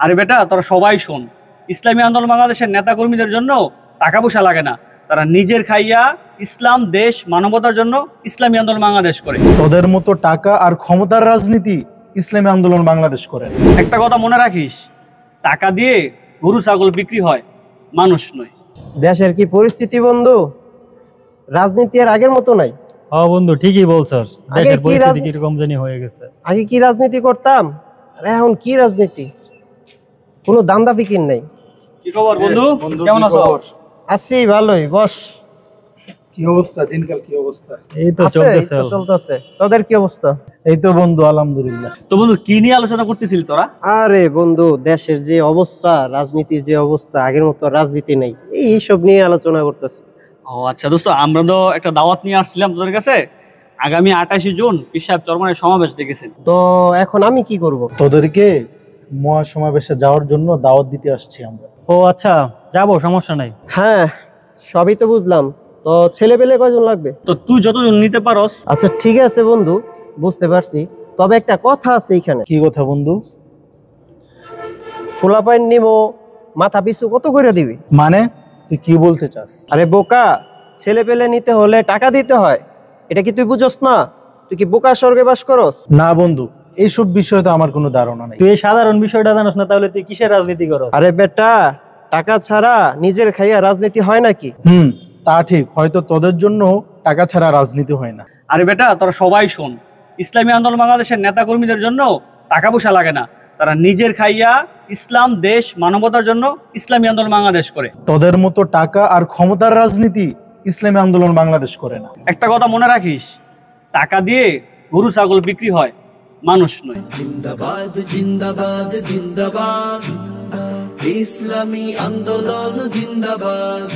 আরে বেটা, তোরা সবাই শোন, ইসলামী আন্দোলন বাংলাদেশের নেতা কর্মীদের জন্য টাকা পয়সা লাগে না। তারা নিজের খাইয়া ইসলাম, দেশ, মানবতার জন্য ইসলামী আন্দোলন বাংলাদেশ করে। তোদের মতো টাকা আর ক্ষমতার রাজনীতি ইসলামী আন্দোলন বাংলাদেশ করে না। একটা কথা মনে রাখিস, টাকা দিয়ে গরু ছাগল বিক্রি হয়, মানুষ নয়। দেশের কি পরিস্থিতি বন্ধু? রাজনীতি আর আগের মতো নাই। হ্যাঁ বন্ধু, ঠিকই বলছস। আগে দেশের কি পরিস্থিতি কিরকম জানি হয়ে গেছে। আগে কি রাজনীতি করতাম, আর এখন কি রাজনীতি, কোনো দান্দা ফিকির নেই। কি খবর বন্ধু? কেমন আছো? আছি ভালোই, বস। কি অবস্থা, দিনকাল কি অবস্থা? এই তো আছে, এই চলতেছে। তো চলতেছে। তোদের কি অবস্থা? এই তো বন্ধু, আলহামদুলিল্লাহ। তো বন্ধু, কি নিয়ে আলোচনা করতেছিলি তোরা? আরে বন্ধু, দেশের যে অবস্থা, রাজনীতির যে অবস্থা, আগের মতো রাজনীতি নেই, এইসব নিয়ে আলোচনা করতেছি। ও আচ্ছা দোস্ত, আমরা তো একটা দাওয়াত নিয়ে আসছিলাম তোদের কাছে। আগামী 28 জুন পীর সাহেব চরমনায় সমাবেশ ডেকেছেন। তো এখন আমি কি করব? তোদেরকে মহাসমাবেশে যাওয়ার জন্য দাওয়াত দিতে আসছি আমরা। ও আচ্ছা, যাবো, সমস্যা নাই। হ্যাঁ, সবই তো বুঝলাম। তো ছেলে পেলে কয়জন লাগবে? তো তুই যতজন নিতে পারস। আচ্ছা ঠিক আছে বন্ধু, বুঝতে পারছি। তবে একটা কথা আছে এইখানে। কি কথা বন্ধু? পোলাপাইন নিমো, মাথা পিছু কত করে দিবি? মানে তুই কি বলতে চাস? আরে বোকা, ছেলে পেলে নিতে হলে টাকা দিতে হয়। এটা কি তুই বুঝস না? তুই কি বোকা স্বর্গে বাস করস? না বন্ধু, এইসব বিষয়ে তো আমার কোনো ধারণা নেই। তুই এই সাধারণ বিষয়টা জানোস না, তাহলে তুই কিসের রাজনীতি করস? আরে বেটা, টাকা ছাড়া নিজের খাইয়া রাজনীতি হয় নাকি? তা ঠিক, হয়তো তোদের জন্য টাকা ছাড়া রাজনীতি হয় না। আরে বেটা, তোরা সবাই শোন, ইসলামী আন্দোলন বাংলাদেশের নেতা কর্মীদের জন্য টাকা পয়সা লাগে না। তারা নিজের খাইয়া ইসলাম, দেশ, মানবতার জন্য ইসলামী আন্দোলন বাংলাদেশ করে। তোদের মতো টাকা আর ক্ষমতার রাজনীতি ইসলামী আন্দোলন বাংলাদেশ করে না। একটা কথা মনে রাখিস, টাকা দিয়ে গরু ছাগল বিক্রি হয়, মানুষ নয়। জিন্দাবাদ জিন্দাবাদ জিন্দাবাদ, ইসলামী আন্দোলন জিন্দাবাদ।